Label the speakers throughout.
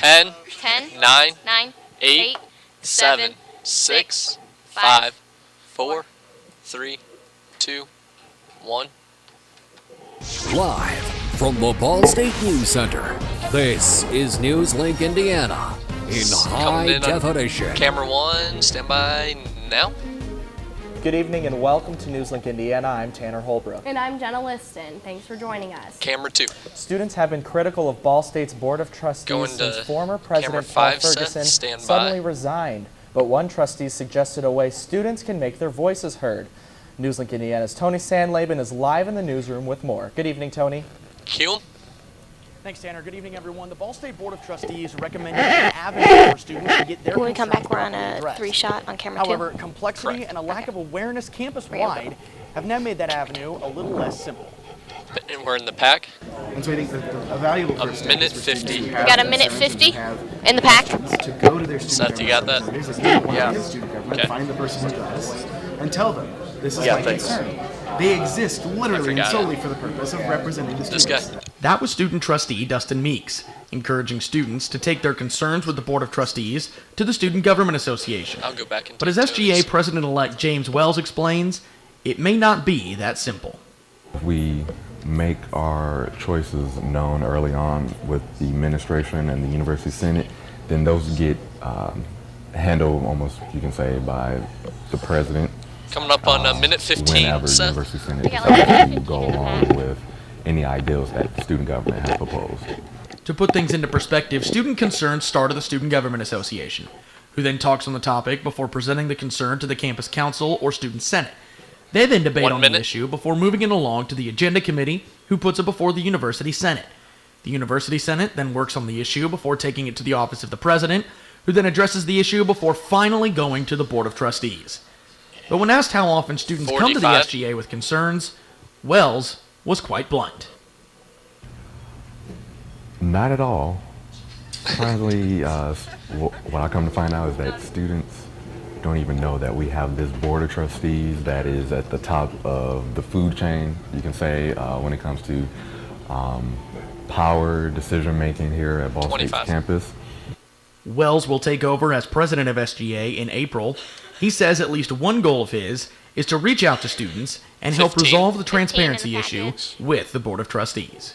Speaker 1: 10,
Speaker 2: 10,
Speaker 1: 9,
Speaker 2: 9,
Speaker 1: 8, 7, 6, 5, 4, 3, 2, 1.
Speaker 3: Live from the Ball State News Center, this is NewsLink Indiana in high definition.
Speaker 1: Camera 1, stand by now.
Speaker 4: Good evening and welcome to NewsLink Indiana. I'm Tanner Holbrook.
Speaker 5: And I'm Jenna Liston. Thanks for joining us.
Speaker 1: Camera 2.
Speaker 4: Students have been critical of Ball State's Board of Trustees since former President Paul Ferguson suddenly resigned. But one trustee suggested a way students can make their voices heard. NewsLink Indiana's Tony Sandlaben is live in the newsroom with more. Good evening, Tony.
Speaker 1: Q.
Speaker 6: Thanks, Tanner. Good evening, everyone. The Ball State Board of Trustees recommended an avenue for students to get their
Speaker 2: When we come back, we're on
Speaker 6: concerns
Speaker 2: a
Speaker 6: addressed.
Speaker 2: 3-shot on camera 2.
Speaker 6: However, complexity and a lack of awareness campus-wide have now made that avenue a little less simple.
Speaker 1: And we're in the pack.
Speaker 7: And so I think a valuable first step
Speaker 1: minute
Speaker 7: is for
Speaker 1: 50.
Speaker 7: students
Speaker 1: We
Speaker 7: to have
Speaker 2: got a minute
Speaker 7: concerns
Speaker 2: 50
Speaker 7: and
Speaker 2: in the pack.
Speaker 7: to go to their student
Speaker 1: Seth, you got that?
Speaker 7: representatives, if they want
Speaker 1: Yeah.
Speaker 7: to get student government,
Speaker 1: Okay.
Speaker 7: find the person's address and tell them, this is
Speaker 1: Yeah,
Speaker 7: my
Speaker 1: thanks.
Speaker 7: concern. They exist literally and
Speaker 1: forgot
Speaker 7: solely
Speaker 1: it.
Speaker 7: for the purpose of representing the
Speaker 1: This
Speaker 7: students.
Speaker 1: guy.
Speaker 6: That was student trustee Dustin Meeks, encouraging students to take their concerns with the Board of Trustees to the Student Government Association.
Speaker 1: I'll go back and
Speaker 6: But as
Speaker 1: take
Speaker 6: SGA
Speaker 1: Tony's.
Speaker 6: President-elect James Wells explains, it may not be that simple.
Speaker 8: If we make our choices known early on with the administration and the University Senate, then those get handled almost, you can say, by the president.
Speaker 1: Coming up on minute 15,
Speaker 8: Whenever the
Speaker 1: Seth.
Speaker 8: University Senate
Speaker 2: We got like
Speaker 8: decides to
Speaker 2: 15
Speaker 8: go
Speaker 2: and a
Speaker 8: along
Speaker 2: half.
Speaker 8: with any ideals that the student government has proposed.
Speaker 6: To put things into perspective, student concerns start at the Student Government Association, who then talks on the topic before presenting the concern to the campus council or student senate. They then debate
Speaker 1: 1
Speaker 6: on
Speaker 1: minute.
Speaker 6: the issue before moving it along to the agenda committee, who puts it before the university senate. The university senate then works on the issue before taking it to the office of the president, who then addresses the issue before finally going to the Board of Trustees. But when asked how often students come to the
Speaker 1: 45.
Speaker 6: SGA with concerns, Wells was quite blunt.
Speaker 8: Not at all. Surprisingly, what I come to find out is that students don't even know that we have this Board of Trustees that is at the top of the food chain, you can say, when it comes to power decision making here at Ball State's
Speaker 1: 25.
Speaker 8: campus.
Speaker 6: Wells will take over as president of SGA in April. He says at least one goal of his is to reach out to students and help
Speaker 1: 15.
Speaker 6: resolve the
Speaker 2: 15 in the
Speaker 6: transparency issue
Speaker 2: package.
Speaker 6: with the Board of Trustees.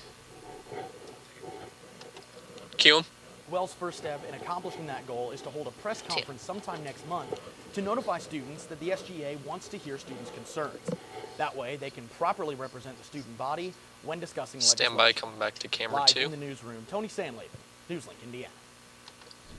Speaker 1: Q.
Speaker 6: Wells' first step in accomplishing that goal is to hold a press conference sometime next month to notify students that the SGA wants to hear students' concerns. That way, they can properly represent the student body when discussing legislation.
Speaker 1: Stand by, coming back to camera
Speaker 6: Live
Speaker 1: 2.
Speaker 6: in the newsroom, Tony Sandlaben, NewsLink, Indiana.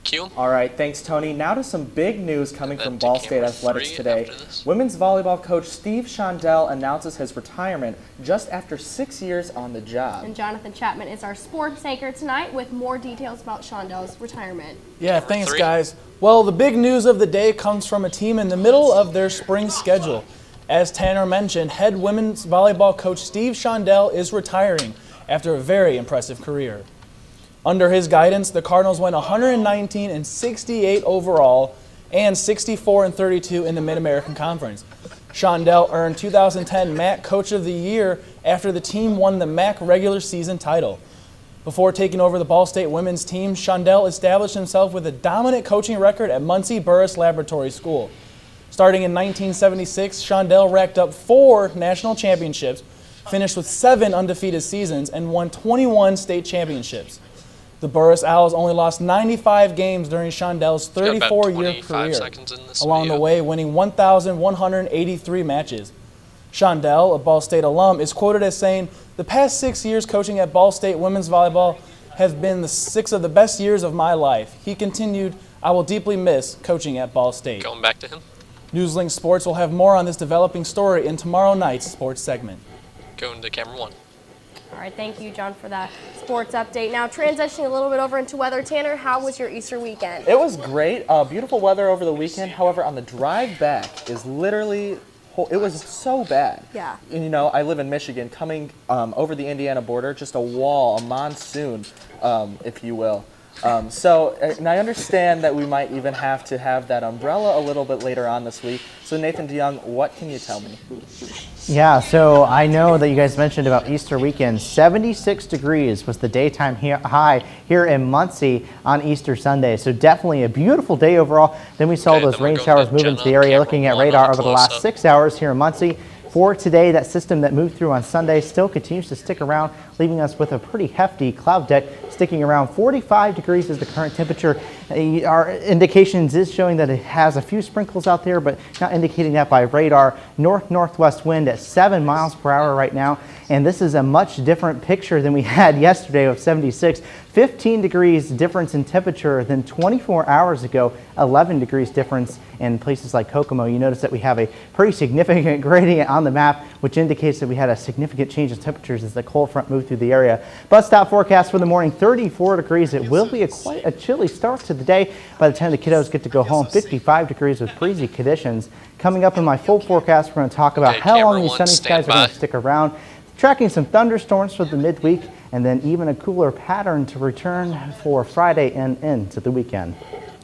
Speaker 1: Q.
Speaker 4: All right, thanks, Tony. Now to some big news coming
Speaker 1: And then
Speaker 4: from
Speaker 1: to
Speaker 4: Ball State
Speaker 1: camera
Speaker 4: Athletics
Speaker 1: 3
Speaker 4: today.
Speaker 1: after this.
Speaker 4: Women's volleyball coach Steve Shondell announces his retirement just after 6 years on the job.
Speaker 5: And Jonathan Chapman is our sports anchor tonight with more details about Shondell's retirement.
Speaker 9: Yeah, thanks,
Speaker 1: 3.
Speaker 9: guys. Well, the big news of the day comes from a team in the middle of their spring schedule. As Tanner mentioned, head women's volleyball coach Steve Shondell is retiring after a very impressive career. Under his guidance, the Cardinals went 119-68 overall and 64-32 in the Mid-American Conference. Shondell earned 2010 MAC Coach of the Year after the team won the MAC regular season title. Before taking over the Ball State women's team, Shondell established himself with a dominant coaching record at Muncie Burris Laboratory School. Starting in 1976, Shondell racked up 4 national championships, finished with 7 undefeated seasons, and won 21 state championships. The Burris Owls only lost 95 games during Shondell's
Speaker 1: Got about
Speaker 5: 25
Speaker 6: 34-year
Speaker 1: career.
Speaker 5: seconds
Speaker 1: in this
Speaker 6: along the
Speaker 1: video.
Speaker 6: way winning 1,183 matches. Shondell, a Ball State alum, is quoted as saying, "The past 6 years coaching at Ball State women's volleyball have been the 6 of the best years of my life." He continued, "I will deeply miss coaching at Ball State."
Speaker 1: Going back to him.
Speaker 6: NewsLink Sports will have more on this developing story in tomorrow night's sports segment.
Speaker 1: Going to camera 1.
Speaker 5: All right, thank you, John, for that sports update. Now, transitioning a little bit over into weather. Tanner, how was your Easter weekend?
Speaker 4: It was great. Beautiful weather over the weekend. However, on the drive back is literally, it was so bad.
Speaker 5: Yeah.
Speaker 4: And, you know, I live in Michigan. Coming over the Indiana border, just a wall, a monsoon, if you will. And I understand that we might even have to have that umbrella a little bit later on this week. So Nathan DeYoung, what can you tell me?
Speaker 2: Yeah, so I know that you guys mentioned about Easter weekend. 76 degrees was the daytime high here in Muncie on Easter Sunday. So definitely a beautiful day overall. Then we saw those rain showers move into the area. Looking at radar over the last 6 hours here in Muncie. For today, that system that moved through on Sunday still continues to stick around, leaving us with a pretty hefty cloud deck sticking around. 45 degrees is the current temperature. Our indications is showing that it has a few sprinkles out there, but not indicating that by radar. North-northwest wind at 7 miles per hour right now. And this is a much different picture than we had yesterday of 76. 15 degrees difference in temperature than 24 hours ago, 11 degrees difference in places like Kokomo. You notice that we have a pretty significant gradient on the map, which indicates that we had a significant change in temperatures as the cold front moved through the area. Bus stop forecast for the morning, 34 degrees. It will be quite a chilly start to the day. By the time the kiddos get to go home, 55 degrees with breezy conditions. Coming up in my full forecast, we're going to talk about how long these sunny skies are going to stick around, tracking some thunderstorms for the midweek, and then even a cooler pattern to return for Friday and into the weekend.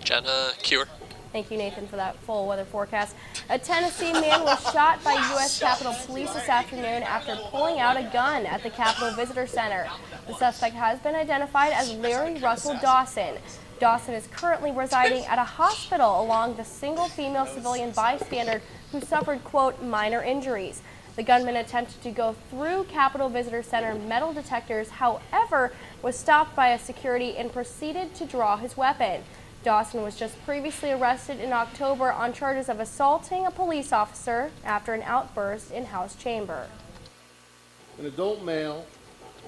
Speaker 1: Jenna Cure.
Speaker 5: Thank you, Nathan, for that full weather forecast. A Tennessee man was shot by U.S. Capitol Police this afternoon after pulling out a gun at the Capitol Visitor Center. The suspect has been identified as Larry Russell Dawson. Dawson is currently residing at a hospital along the single female civilian bystander who suffered, quote, minor injuries. The gunman attempted to go through Capitol Visitor Center metal detectors, however, was stopped by a security and proceeded to draw his weapon. Dawson was just previously arrested in October on charges of assaulting a police officer after an outburst in House chamber.
Speaker 10: An adult male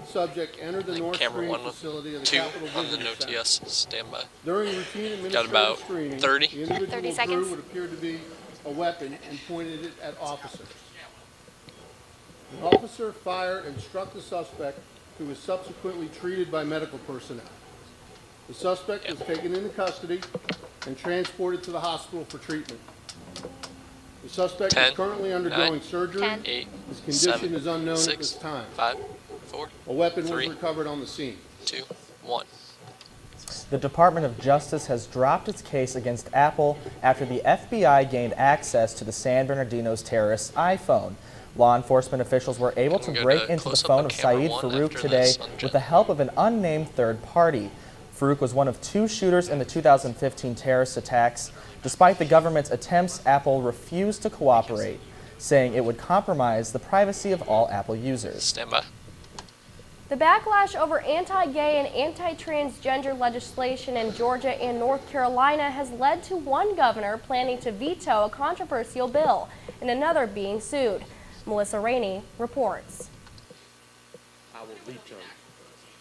Speaker 10: subject entered the North Screening facility of the Capitol Visitor Center.
Speaker 1: NOTS, stand by.
Speaker 10: During routine
Speaker 1: Got about
Speaker 10: administrative screening,
Speaker 1: 30.
Speaker 10: the individual
Speaker 5: 30 seconds.
Speaker 10: drew what appeared to be a weapon and pointed it at officers. The officer fired and struck the suspect, who was subsequently treated by medical personnel. The suspect was taken into custody and transported to the hospital for treatment. The suspect
Speaker 1: 10,
Speaker 10: is currently undergoing
Speaker 1: 9,
Speaker 10: surgery.
Speaker 5: 10,
Speaker 10: His condition
Speaker 1: 7,
Speaker 10: is unknown
Speaker 1: 6,
Speaker 10: at this time.
Speaker 1: 5, 4,
Speaker 10: A weapon
Speaker 1: 3,
Speaker 10: was recovered on the scene.
Speaker 1: 2, 1.
Speaker 4: The Department of Justice has dropped its case against Apple after the FBI gained access to the San Bernardino's terrorist's iPhone. Law enforcement officials were able to break into the phone of Saeed Farouk today with the help of an unnamed third party. Farouk was one of 2 shooters in the 2015 terrorist attacks. Despite the government's attempts, Apple refused to cooperate, saying it would compromise the privacy of all Apple users.
Speaker 1: Stand by.
Speaker 5: The backlash over anti-gay and anti-transgender legislation in Georgia and North Carolina has led to one governor planning to veto a controversial bill and another being sued. Melissa Rainey reports.
Speaker 11: I will veto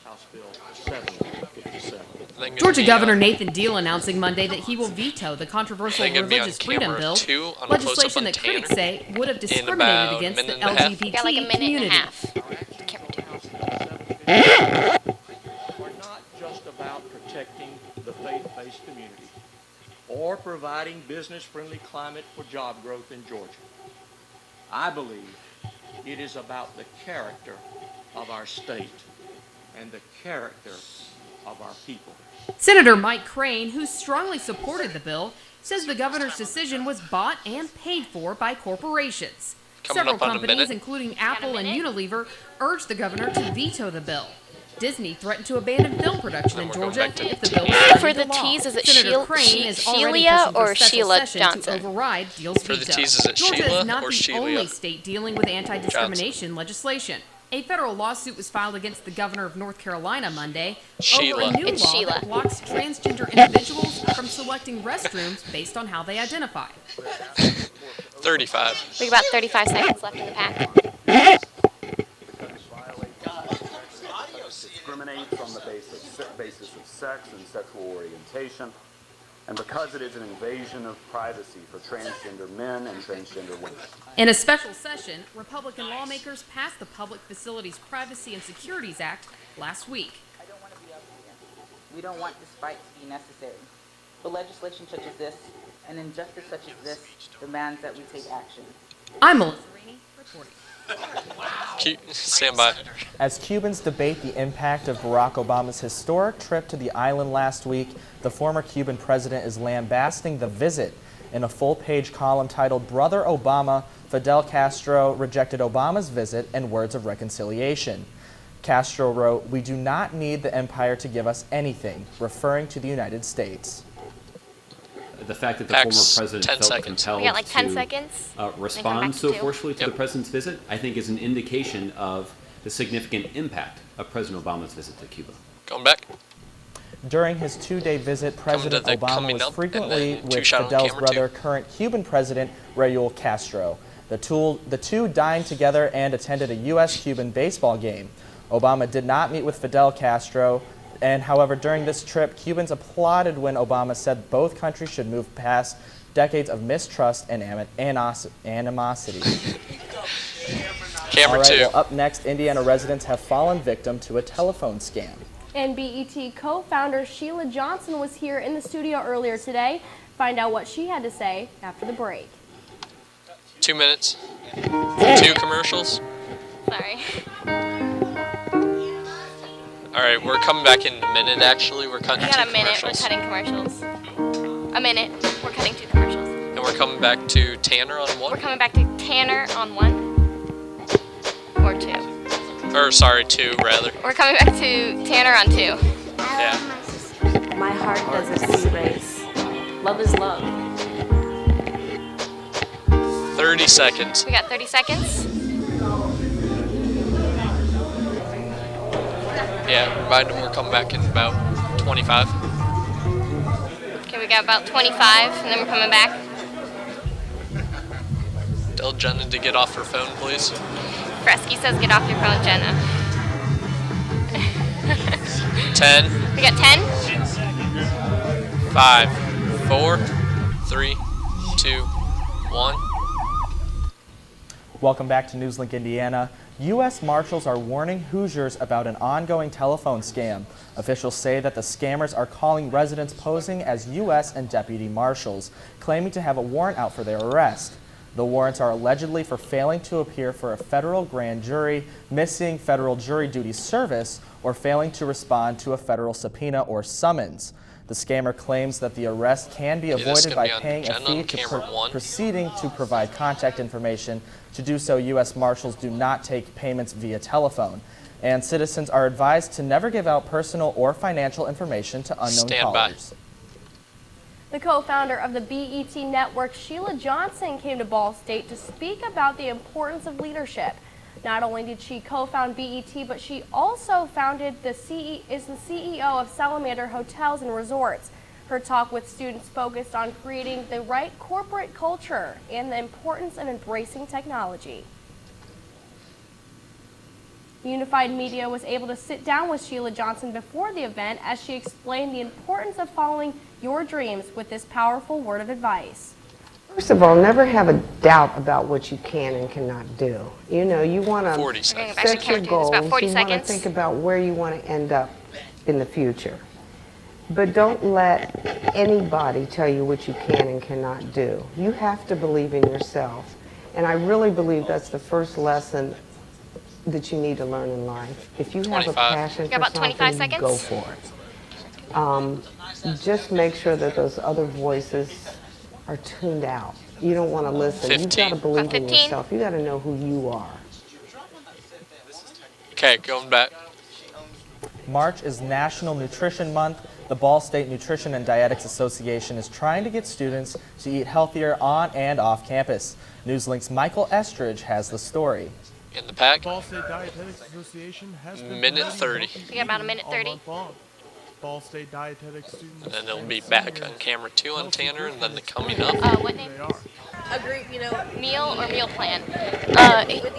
Speaker 11: House Bill 757.
Speaker 12: Georgia Governor Nathan Deal announcing Monday that he will veto the controversial Religious Freedom Bill, legislation that critics say would have discriminated against the LGBT community.
Speaker 11: We're not just about protecting the faith-based community or providing business-friendly climate for job growth in Georgia. I believe it is about the character of our state and the character of our people.
Speaker 12: Senator Mike Crane, who strongly supported the bill, says the governor's decision was bought and paid for by corporations. Several companies, including Apple and Unilever, urged the governor to veto the bill. Disney threatened to abandon film production in Georgia if the bill was signed
Speaker 13: For the
Speaker 12: into law.
Speaker 13: T's, is it
Speaker 12: Senator Crane is already
Speaker 13: Sheila
Speaker 12: pushing for
Speaker 13: or
Speaker 12: a special
Speaker 13: Sheila
Speaker 12: session
Speaker 13: Johnson?
Speaker 12: to override Deal's
Speaker 1: For the
Speaker 12: veto.
Speaker 1: T's, is it
Speaker 12: Georgia
Speaker 1: Sheila
Speaker 12: is not
Speaker 1: or
Speaker 12: the
Speaker 1: Sheila
Speaker 12: only state dealing with anti-discrimination legislation. A federal lawsuit was filed against the governor of North Carolina Monday over a new law that blocks transgender individuals from selecting restrooms based on how they identify.
Speaker 1: 35.
Speaker 13: We have about 35 seconds left in the pack.
Speaker 14: Discriminates on the basis of sex and sexual orientation, and because it is an invasion of privacy for transgender men and transgender women.
Speaker 12: In a special session, Republican lawmakers passed the Public Facilities Privacy and Securities Act last week.
Speaker 15: I don't want to be up here. We don't want this fight to be necessary. But legislation such as this, and injustice such as this, demands that we take action.
Speaker 12: I'm Melissa Rainey for
Speaker 1: Stand by.
Speaker 4: As Cubans debate the impact of Barack Obama's historic trip to the island last week, the former Cuban president is lambasting the visit. In a full-page column titled "Brother Obama, Fidel Castro Rejected Obama's Visit and Words of Reconciliation." Castro wrote, "We do not need the empire to give us anything," referring to the United States.
Speaker 16: The fact that the former president felt compelled
Speaker 13: We got like 10
Speaker 16: to
Speaker 13: seconds.
Speaker 16: respond so forcefully to the president's visit, I think is an indication of the significant impact of President Obama's visit to Cuba.
Speaker 1: Going back.
Speaker 4: During his two-day visit, President Obama was frequently with Fidel's brother, current Cuban President Raul Castro. The two dined together and attended a U.S.-Cuban baseball game. Obama did not meet with Fidel Castro, and however, during this trip, Cubans applauded when Obama said both countries should move past decades of mistrust and animosity.
Speaker 1: Camera 2.
Speaker 4: Well, up next, Indiana residents have fallen victim to a telephone scam.
Speaker 5: And BET co-founder Sheila Johnson was here in the studio earlier today. Find out what she had to say after the break.
Speaker 1: 2 minutes. 2 commercials.
Speaker 13: Sorry.
Speaker 1: All right, we're coming back in a minute, actually. We're cutting
Speaker 13: We
Speaker 1: 2
Speaker 13: got a minute. We're
Speaker 1: commercials.
Speaker 13: cutting commercials. A minute. We're cutting 2 commercials.
Speaker 1: And we're coming back to Tanner on 1.
Speaker 13: We're coming back to Tanner on 1 or 2.
Speaker 1: Or, sorry, 2, rather.
Speaker 13: We're coming back to Tanner on 2.
Speaker 1: Yeah.
Speaker 17: My heart doesn't see race. Love is love.
Speaker 1: 30 seconds.
Speaker 13: We got 30 seconds.
Speaker 1: Yeah, remind them we're coming back in about 25.
Speaker 13: Okay, we got about 25, and then we're coming back.
Speaker 1: Tell Jenna to get off her phone, please.
Speaker 13: Fresky says get off your phone, Jenna.
Speaker 1: 10.
Speaker 13: We got 10.
Speaker 1: 5, 4, 3, 2, 1.
Speaker 4: Welcome back to NewsLink Indiana. U.S. Marshals are warning Hoosiers about an ongoing telephone scam. Officials say that the scammers are calling residents posing as U.S. and deputy marshals, claiming to have a warrant out for their arrest. The warrants are allegedly for failing to appear for a federal grand jury, missing federal jury duty service, or failing to respond to a federal subpoena or summons. The scammer claims that the arrest can be avoided by paying a fee to proceeding to provide contact information. To do so, U.S. Marshals do not take payments via telephone, and citizens are advised to never give out personal or financial information to unknown callers.
Speaker 5: The co-founder of the BET network, Sheila Johnson, came to Ball State to speak about the importance of leadership. Not only did she co-found BET, but she also is the CEO of Salamander Hotels and Resorts. Her talk with students focused on creating the right corporate culture and the importance of embracing technology. Unified Media was able to sit down with Sheila Johnson before the event as she explained the importance of following your dreams with this powerful word of advice.
Speaker 18: First of all, never have a doubt about what you can and cannot do. You know, you want to set your goals, you want to think about where you want to end up in the future. But don't let anybody tell you what you can and cannot do. You have to believe in yourself. And I really believe that's the first lesson that you need to learn in life. If you have a passion for something, go for it. Just make sure that those other voices are tuned out. You don't want to listen. You've got to believe in yourself. You got to know who you are.
Speaker 1: Okay, going back.
Speaker 4: March is National Nutrition Month. The Ball State Nutrition and Dietetics Association is trying to get students to eat healthier on and off campus. NewsLink's Michael Estridge has the story.
Speaker 1: In the pack.
Speaker 19: Ball State Dietetics Association has been
Speaker 1: minute 30.
Speaker 13: We got about a minute 30.
Speaker 19: Ball State Dietetics students.
Speaker 1: And then they'll be back on camera 2 on Tanner, and then the coming up.
Speaker 13: What name?
Speaker 17: A group, you know,
Speaker 13: meal or meal plan.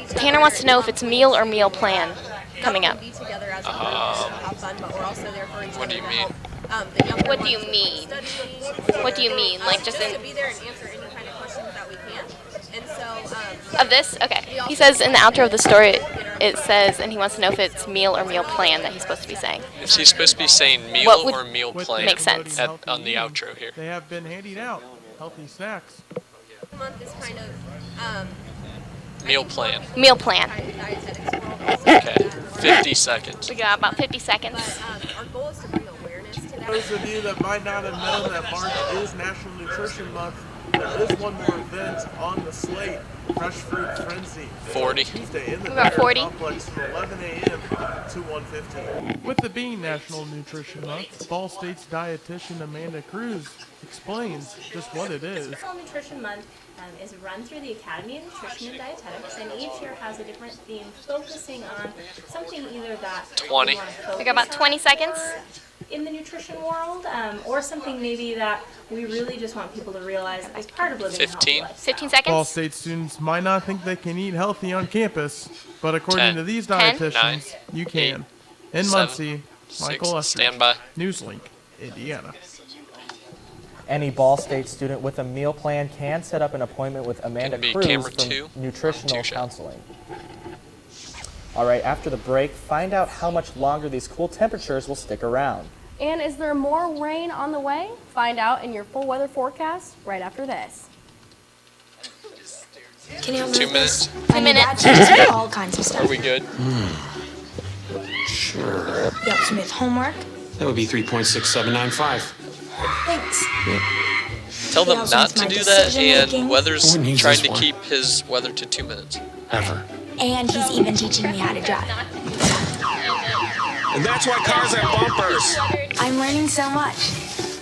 Speaker 13: Tanner wants to know if it's meal or meal plan coming up.
Speaker 17: Be together as a group and have fun, but we're also there for each other.
Speaker 1: What do you mean?
Speaker 13: What do you mean? What do you mean? Like just
Speaker 17: to be there and answer any kind of questions that we can. And so
Speaker 13: of this? Okay. He says in the outro of the story, it says, and he wants to know if it's meal or meal plan that he's supposed to be saying.
Speaker 1: Is he supposed to be saying meal or meal plan?
Speaker 13: Makes sense.
Speaker 1: On the outro here.
Speaker 19: They have been handing out healthy snacks.
Speaker 17: month is kind of
Speaker 1: Meal plan.
Speaker 13: Meal plan.
Speaker 1: Okay. 50 seconds.
Speaker 13: We got about 50 seconds.
Speaker 17: Our goal is to bring awareness to that.
Speaker 19: Those of you that might not have known that March is National Nutrition Month, there is one more event on the slate, Fresh Fruit Frenzy.
Speaker 1: 40.
Speaker 19: Tuesday in the
Speaker 13: About 40.
Speaker 19: complex from 11 a.m. to 1:15. With it being National Nutrition Month, Ball State's dietitian Amanda Cruz explains just what it is.
Speaker 20: National Nutrition Month is run through the Academy of Nutrition and Dietetics, and each year has a different theme focusing on something either that
Speaker 1: 20.
Speaker 13: We got about 20 seconds.
Speaker 20: In the nutrition world, or something maybe that we really just want people to realize as part of living a healthy
Speaker 1: 15.
Speaker 20: life.
Speaker 13: 15 seconds.
Speaker 19: Ball State students might not think they can eat healthy on campus, but according
Speaker 1: 10,
Speaker 19: to these
Speaker 13: 10,
Speaker 19: dietitians, you can. In
Speaker 1: 7,
Speaker 19: Muncie,
Speaker 1: 6,
Speaker 19: Michael Estridge,
Speaker 1: stand by.
Speaker 19: NewsLink, Indiana.
Speaker 4: Any Ball State student with a meal plan can set up an appointment with Amanda
Speaker 1: Gonna be
Speaker 4: Cruz
Speaker 1: camera
Speaker 4: from
Speaker 1: 2,
Speaker 4: nutritional
Speaker 1: 2 shot.
Speaker 4: counseling. All right, after the break, find out how much longer these cool temperatures will stick around.
Speaker 5: And is there more rain on the way? Find out in your full weather forecast right after this.
Speaker 21: Can you
Speaker 1: 2 minutes.
Speaker 13: 2 minutes.
Speaker 21: all kinds of stuff.
Speaker 1: Are we good?
Speaker 21: Sure. Yep, Smith, homework?
Speaker 22: That would be 3.6795.
Speaker 21: Thanks.
Speaker 1: Tell them
Speaker 21: also
Speaker 1: not
Speaker 21: needs
Speaker 1: to
Speaker 21: my
Speaker 1: do that,
Speaker 21: decision-making.
Speaker 1: and Weather's
Speaker 22: Who needs
Speaker 1: trying
Speaker 22: this
Speaker 1: to
Speaker 22: one?
Speaker 1: keep his weather to 2 minutes.
Speaker 22: Ever.
Speaker 21: And he's even teaching me how to drive.
Speaker 22: And that's why cars have bumpers.
Speaker 21: I'm learning so much.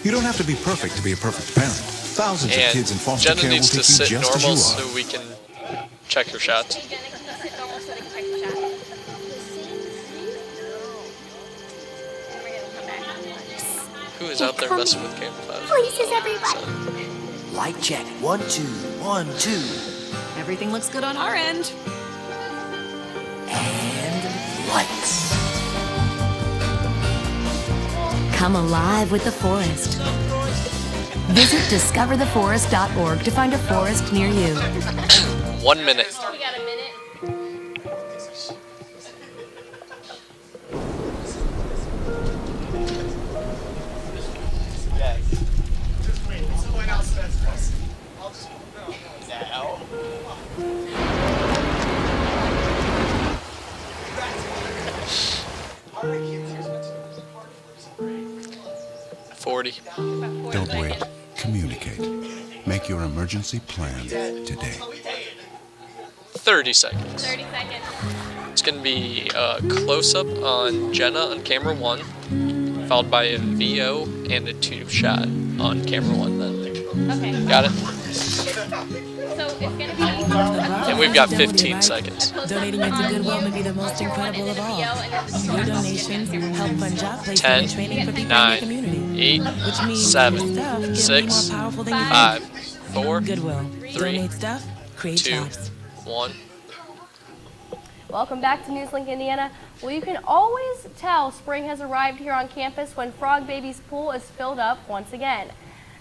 Speaker 23: You don't have to be perfect to be a perfect parent. Thousands of kids in
Speaker 1: And
Speaker 23: foster
Speaker 1: Jenna
Speaker 23: care will
Speaker 1: needs to
Speaker 23: take you
Speaker 1: sit
Speaker 23: just as you
Speaker 1: normal
Speaker 23: are.
Speaker 1: so we can check her shots. Who is out there messing with camera 5?
Speaker 21: Places, everybody.
Speaker 24: Light check. 1, 2, 1, 2.
Speaker 12: Everything looks good on our end.
Speaker 24: And lights.
Speaker 25: Come alive with the forest. Visit discovertheforest.org to find a forest near you.
Speaker 1: 1 minute.
Speaker 13: We got a minute.
Speaker 23: Don't wait. Communicate. Make your emergency plan today.
Speaker 1: 30 seconds.
Speaker 13: 30 seconds.
Speaker 1: It's going to be a close-up on Jenna on camera 1, followed by a VO and a 2 shot on camera 1 then.
Speaker 13: Okay.
Speaker 1: Got it?
Speaker 13: So it's going to be...
Speaker 1: And we've got 15 seconds.
Speaker 25: Donating into Goodwill may be the most incredible of all. Your donations help fund job placement and training for people in your community.
Speaker 1: 8,
Speaker 25: Which means
Speaker 1: 7,
Speaker 25: stuff can be
Speaker 1: 6,
Speaker 25: more powerful than you
Speaker 1: 5,
Speaker 25: think.
Speaker 1: 4,
Speaker 25: Goodwill.
Speaker 1: 3,
Speaker 25: Donate stuff, create
Speaker 1: 2,
Speaker 25: jobs.
Speaker 1: 1.
Speaker 5: Welcome back to NewsLink Indiana. Well, you can always tell spring has arrived here on campus when Frog Baby's pool is filled up once again.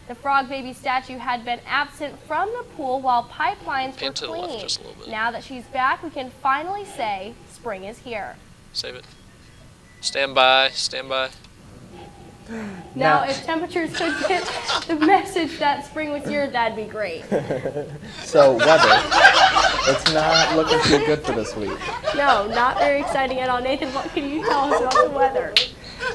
Speaker 5: The Frog Baby statue had been absent from the pool while pipelines
Speaker 1: Pan
Speaker 5: were
Speaker 1: to the left
Speaker 5: cleaned.
Speaker 1: just a little bit.
Speaker 5: Now that she's back, we can finally say spring is here.
Speaker 1: Save it. Stand by. Stand by.
Speaker 5: Now, if temperatures could get the message that spring was here, that'd be great.
Speaker 4: So, weather. It's not looking too good for this week.
Speaker 5: No, not very exciting at all. Nathan, what can you tell us about the weather?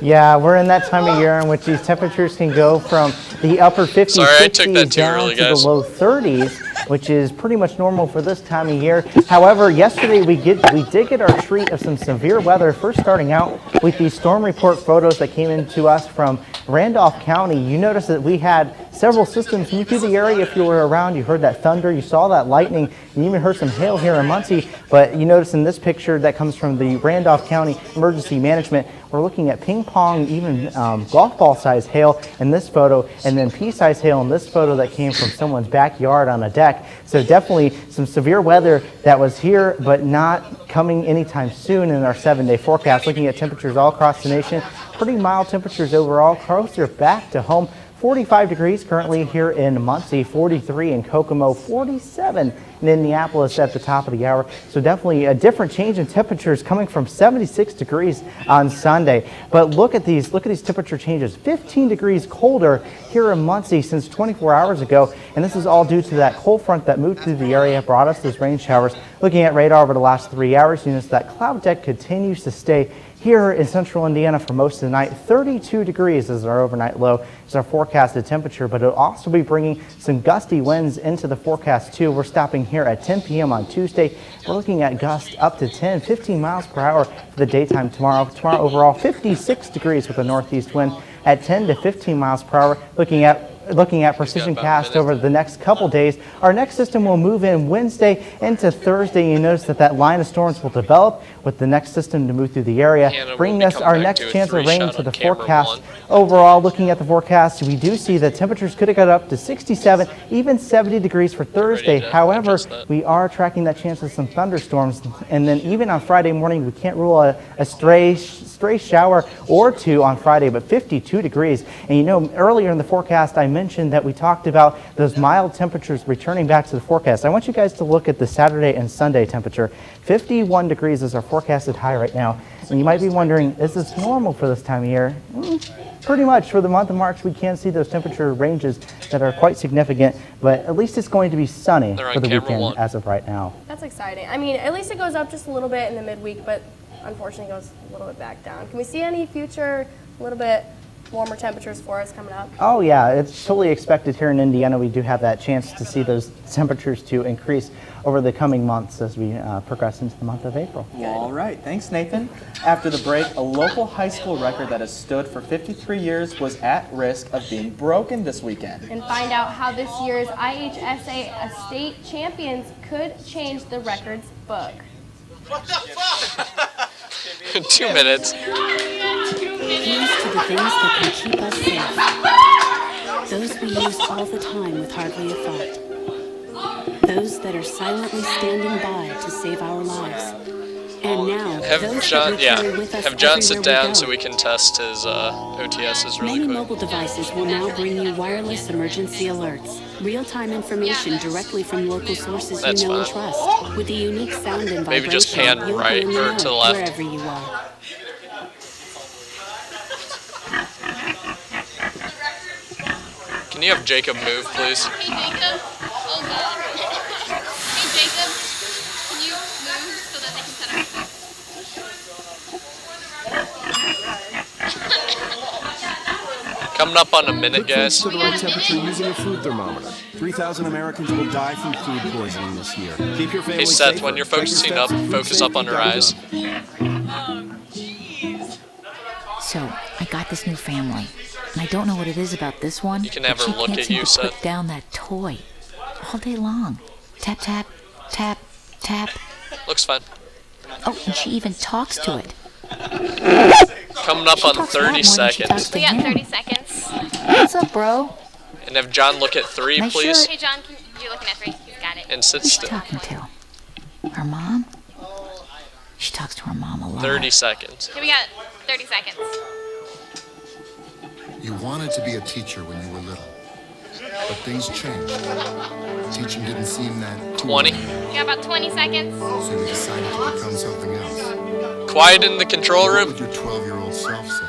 Speaker 2: Yeah, we're in that time of year in which these temperatures can go from the upper 50s,
Speaker 1: Sorry, I took
Speaker 2: 60s
Speaker 1: that too
Speaker 2: down
Speaker 1: early,
Speaker 2: to the
Speaker 1: guys.
Speaker 2: low 30s, which is pretty much normal for this time of year. However, yesterday we did get our treat of some severe weather. First starting out with these storm report photos that came in to us from Randolph County. You notice that we had several systems move through the area. If you were around, you heard that thunder, you saw that lightning, you even heard some hail here in Muncie. But you notice in this picture that comes from the Randolph County Emergency Management, we're looking at ping pong, even golf ball size hail in this photo, and then pea size hail in this photo that came from someone's backyard on a deck. So definitely some severe weather that was here, but not coming anytime soon in our 7-day forecast. Looking at temperatures all across the nation, pretty mild temperatures overall, closer back to home 45 degrees currently here in Muncie, 43 in Kokomo, 47 in Indianapolis at the top of the hour. So definitely a different change in temperatures coming from 76 degrees on Sunday. But look at these temperature changes. 15 degrees colder here in Muncie since 24 hours ago. And this is all due to that cold front that moved through the area, brought us those rain showers. Looking at radar over the last 3 hours, you notice that cloud deck continues to stay here in central Indiana for most of the night. 32 degrees is our overnight low, is our forecasted temperature, but it'll also be bringing some gusty winds into the forecast too. We're stopping here at 10 p.m. on Tuesday. We're looking at gusts up to 15 miles per hour for the daytime tomorrow. Tomorrow overall 56 degrees with a northeast wind at 10 to 15 miles per hour. Looking at precision cast over the next couple days. Our next system will move in Wednesday into Thursday. You notice that line of storms will develop with the next system to move through the area, bringing us our next chance of rain to the forecast. Overall, looking at the forecast, we do see that temperatures could have got up to 67, even 70 degrees for Thursday. However, we are tracking that chance of some thunderstorms. And then even on Friday morning, we can't rule a stray shower or two on Friday, but 52 degrees. And you know, earlier in the forecast, I mentioned that we talked about those mild temperatures returning back to the forecast. I want you guys to look at the Saturday and Sunday temperature. 51 degrees is our forecasted high right now. And you might be wondering, is this normal for this time of year? Pretty much for the month of March, we can see those temperature ranges that are quite significant, but at least it's going to be sunny for the weekend as of right now.
Speaker 5: That's exciting. I mean, at least it goes up just a little bit in the midweek, but unfortunately goes a little bit back down. Can we see any future a little bit warmer temperatures for us coming up?
Speaker 2: Oh yeah, it's totally expected here in Indiana. We do have that chance to see those temperatures to increase over the coming months as we progress into the month of April.
Speaker 4: All right, thanks Nathan. After the break, a local high school record that has stood for 53 years was at risk of being broken this weekend.
Speaker 5: And find out how this year's IHSA state champions could change the record's book.
Speaker 1: What the fuck? 2 minutes.
Speaker 25: Here's to the things that can keep us safe. Those we use all the time with hardly a thought. Those that are silently standing by to save our lives. And now,
Speaker 1: have John sit down so we can test his OTSs really quick.
Speaker 25: Many mobile devices will now bring you wireless emergency alerts. Real-time information directly from local sources you know and trust. With the unique sound and vibration,
Speaker 1: maybe just pan right or to the left.
Speaker 25: Wherever you are.
Speaker 1: Can you have Jacob move, please?
Speaker 3: Hey, Jacob. Oh, God. Hey, Jacob. Can you move so that they can set up?
Speaker 1: Coming up on a minute, guys.
Speaker 6: To the right temperature using a food thermometer. 3,000 Americans will die from food poisoning this year. Keep your family
Speaker 1: Hey, Seth,
Speaker 6: safer.
Speaker 1: when you're focusing up, focus up on her eyes.
Speaker 7: So, I got this new family, and I don't know what it is about this one.
Speaker 1: You can have her look at you,
Speaker 7: Seth.
Speaker 1: Seth.
Speaker 7: Put down that toy all day long. Tap, tap, tap, tap.
Speaker 1: Looks fine.
Speaker 7: Oh, and she even talks to it.
Speaker 1: Coming up on 30 seconds.
Speaker 13: We got 30 seconds.
Speaker 7: What's up, bro?
Speaker 1: And have John look at 3,
Speaker 7: My
Speaker 1: please.
Speaker 7: shirt.
Speaker 13: Hey, John, you're looking at 3. He's got it.
Speaker 1: And sit
Speaker 7: Who's she
Speaker 1: still.
Speaker 7: talking to? Her mom? She talks to her mom a lot.
Speaker 1: 30 seconds.
Speaker 13: Here we got 30 seconds.
Speaker 8: You wanted to be a teacher when you were little, but things changed. Teaching didn't seem that cool.
Speaker 1: 20.
Speaker 13: We got about 20 seconds.
Speaker 8: So you decided to become something else.
Speaker 1: Quiet in the control room.
Speaker 8: What would your 12-year-old self say?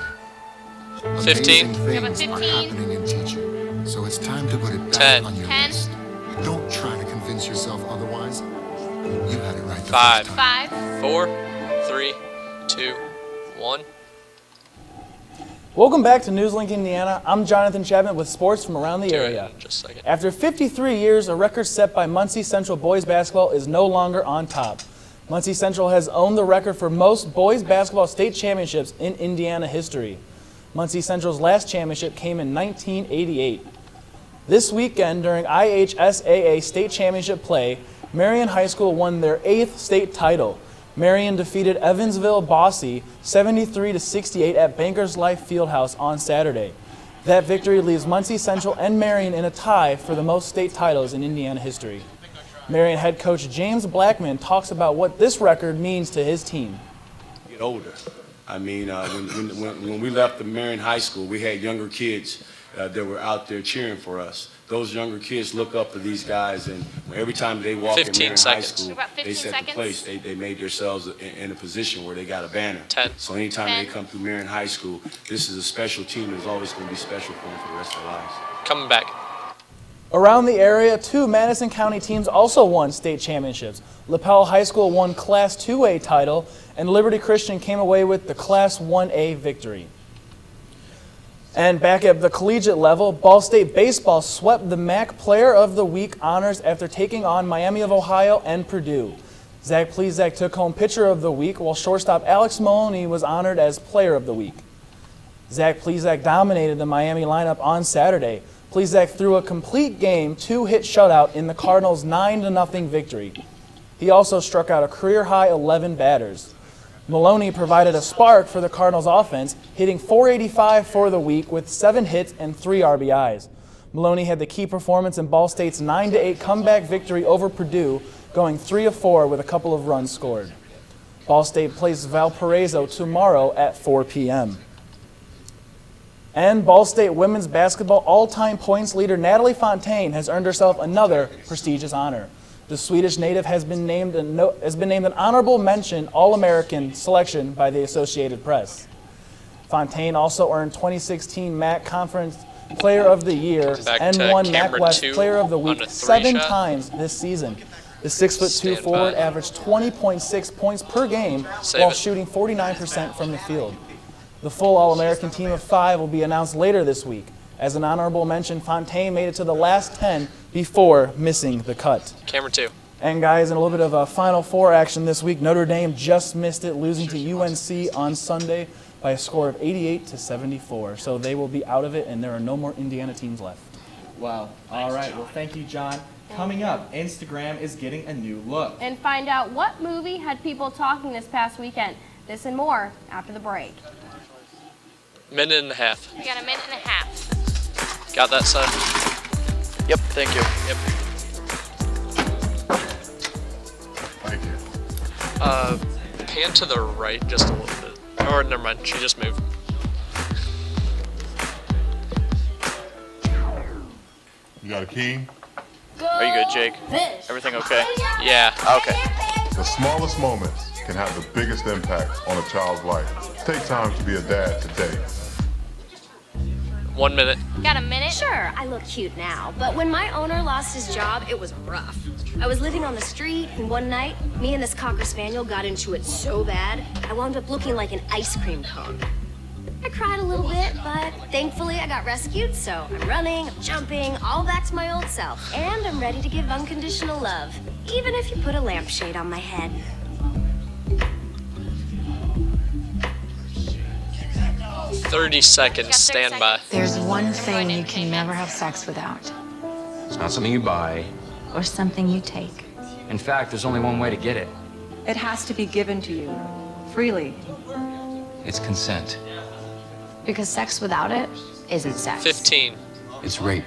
Speaker 1: 15.
Speaker 8: Amazing things are happening in teaching, so it's time to put it back
Speaker 1: 10.
Speaker 8: on your list. Don't try to convince yourself otherwise. You had it right the
Speaker 1: 5.
Speaker 8: first time.
Speaker 1: 4, 3, 2, 1.
Speaker 4: Welcome back to NewsLink Indiana. I'm Jonathan Chapman with sports from around the area.
Speaker 1: Just a second.
Speaker 4: After 53 years, a record set by Muncie Central boys basketball is no longer on top. Muncie Central has owned the record for most boys basketball state championships in Indiana history. Muncie Central's last championship came in 1988. This weekend, during IHSAA state championship play, Marion High School won their 8th state title. Marion defeated Evansville Bosse 73-68 at Bankers Life Fieldhouse on Saturday. That victory leaves Muncie Central and Marion in a tie for the most state titles in Indiana history. Marion head coach James Blackman talks about what this record means to his team.
Speaker 22: Get older. I mean, when we left the Marion High School, we had younger kids
Speaker 9: that were out there cheering for us. Those younger kids look up to these guys, and every time they walk in Marion High School, they set the place. They made themselves in a position where they got a banner.
Speaker 1: 10.
Speaker 9: So anytime they come through Marion High School, this is a special team that's always going to be special for them for the rest of their lives.
Speaker 1: Coming back.
Speaker 10: Around the area, 2 Madison County teams also won state championships. LaPel High School won Class 2A title, and Liberty Christian came away with the Class 1A victory. And back at the collegiate level, Ball State baseball swept the MAC Player of the Week honors after taking on Miami of Ohio and Purdue. Zach Plezak took home Pitcher of the Week, while shortstop Alex Maloney was honored as Player of the Week. Zach Plezak dominated the Miami lineup on Saturday. Plezak threw a complete game, 2-hit shutout in the Cardinals' 9-0 victory. He also struck out a career-high 11 batters. Maloney provided a spark for the Cardinals' offense, hitting .485 for the week with 7 hits and 3 RBIs. Maloney had the key performance in Ball State's 9-8 comeback victory over Purdue, going 3 of 4 with a couple of runs scored. Ball State plays Valparaiso tomorrow at 4 p.m. And Ball State women's basketball all-time points leader Natalie Fontaine has earned herself another prestigious honor. The Swedish native has been named an honorable mention All-American selection by the Associated Press. Fontaine also earned 2016 MAC Conference Player of the Year and won MAC West Player of the Week 7 times this season. The 6'2" forward averaged 20.6 points per game while shooting 49% from the field. The full All-American team of 5 will be announced later this week. As an honorable mention, Fontaine made it to the last 10 before missing the cut.
Speaker 1: Camera 2.
Speaker 10: And guys, in a little bit of a Final Four action this week, Notre Dame just missed it, losing to UNC on Sunday by a score of 88-74. So they will be out of it, and there are no more Indiana teams left.
Speaker 4: Wow. All right. Well, thank you, John. Coming up, Instagram is getting a new look.
Speaker 5: And find out what movie had people talking this past weekend. This and more after the break.
Speaker 1: Minute and a half.
Speaker 13: We got a minute and a half.
Speaker 1: Got that, son?
Speaker 11: Yep, thank you.
Speaker 1: Yep.
Speaker 11: Thank you.
Speaker 1: Pan to the right just a little bit. Or never mind, she just moved.
Speaker 11: You got a key?
Speaker 14: Are you good, Jake? Everything okay?
Speaker 1: Yeah.
Speaker 14: Okay.
Speaker 11: The smallest moments can have the biggest impact on a child's life. Take time to be a dad today.
Speaker 1: 1 minute.
Speaker 15: Got a minute? Sure, I look cute now, but when my owner lost his job, it was rough. I was living on the street, and one night, me and this Cocker Spaniel got into it so bad, I wound up looking like an ice cream cone. I cried a little bit, but thankfully I got rescued, so I'm running, I'm jumping, all back to my old self. And I'm ready to give unconditional love, even if you put a lampshade on my head.
Speaker 1: "30 seconds, stand by."
Speaker 7: There's one thing you can never have sex without.
Speaker 26: It's not something you buy.
Speaker 7: Or something you take.
Speaker 26: In fact, there's only one way to get it.
Speaker 27: It has to be given to you, freely.
Speaker 26: It's consent.
Speaker 7: Because sex without it isn't sex.
Speaker 1: 15.
Speaker 26: It's rape.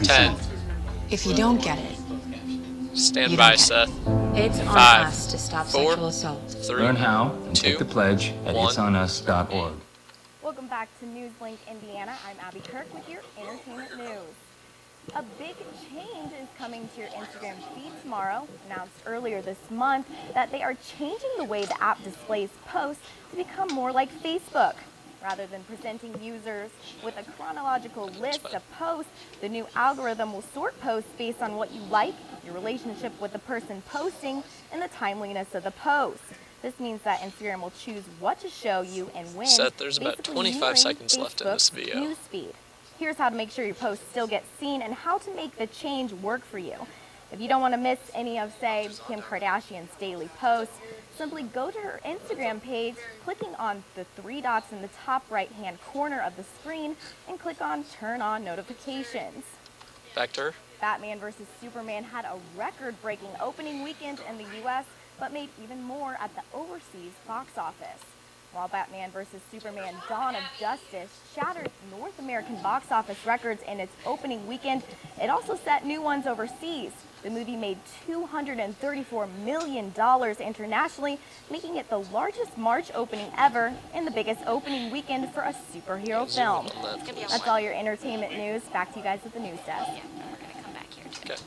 Speaker 1: 10.
Speaker 7: If you don't get it,
Speaker 1: Stand by, Seth.
Speaker 7: it's on
Speaker 1: 5,
Speaker 7: us to stop
Speaker 1: 4,
Speaker 7: sexual assault.
Speaker 1: 3,
Speaker 26: Learn how and
Speaker 1: 2,
Speaker 26: take the pledge at
Speaker 1: 1.
Speaker 26: itsonus.org.
Speaker 5: Welcome back to NewsLink Indiana. I'm Abby Kirk with your entertainment news. A big change is coming to your Instagram feed tomorrow. Announced earlier this month that they are changing the way the app displays posts to become more like Facebook. Rather than presenting users with a chronological list of posts, the new algorithm will sort posts based on what you like, your relationship with the person posting, and the timeliness of the post. This means that Instagram will choose what to show you and when.
Speaker 1: Seth, there's about
Speaker 5: basically
Speaker 1: 25
Speaker 5: mirroring
Speaker 1: seconds left in this
Speaker 5: Facebook's
Speaker 1: video.
Speaker 5: newsfeed. Here's how to make sure your posts still get seen and how to make the change work for you. If you don't want to miss any of, say, Kim Kardashian's daily posts, simply go to her Instagram page, clicking on the 3 dots in the top right-hand corner of the screen, and click on Turn On Notifications.
Speaker 1: Back to her.
Speaker 5: Batman vs. Superman had a record-breaking opening weekend in the U.S., but made even more at the overseas box office. While Batman vs. Superman Dawn of Justice shattered North American box office records in its opening weekend, it also set new ones overseas. The movie made $234 million internationally, making it the largest March opening ever and the biggest opening weekend for a superhero film. That's all your entertainment news. Back to you guys at the news desk.
Speaker 13: Yeah, we're going to come back here too.
Speaker 1: Okay.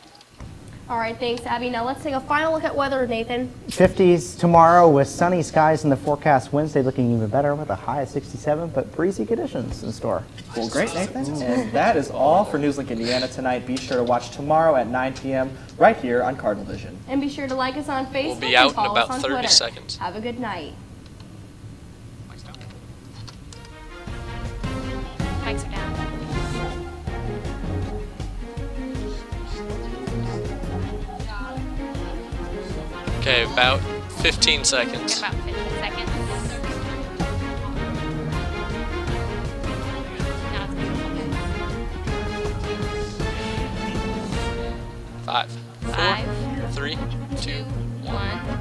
Speaker 5: All right, thanks, Abby. Now let's take a final look at weather, Nathan.
Speaker 2: 50s tomorrow with sunny skies in the forecast. Wednesday looking even better with a high of 67, but breezy conditions in store.
Speaker 4: Well, great, Nathan. And that is all for NewsLink Indiana tonight. Be sure to watch tomorrow at 9 p.m. right here on Cardinal Vision.
Speaker 5: And be sure to like us on Facebook.
Speaker 1: We'll be out
Speaker 5: and follow
Speaker 1: in about
Speaker 5: us on
Speaker 1: 30
Speaker 5: Twitter.
Speaker 1: seconds.
Speaker 5: Have a good night.
Speaker 13: Mics are down.
Speaker 1: Okay, about 15 seconds.
Speaker 13: About 15 seconds. Now it's beautiful.
Speaker 1: 5, 4, 3, 2,
Speaker 13: 1.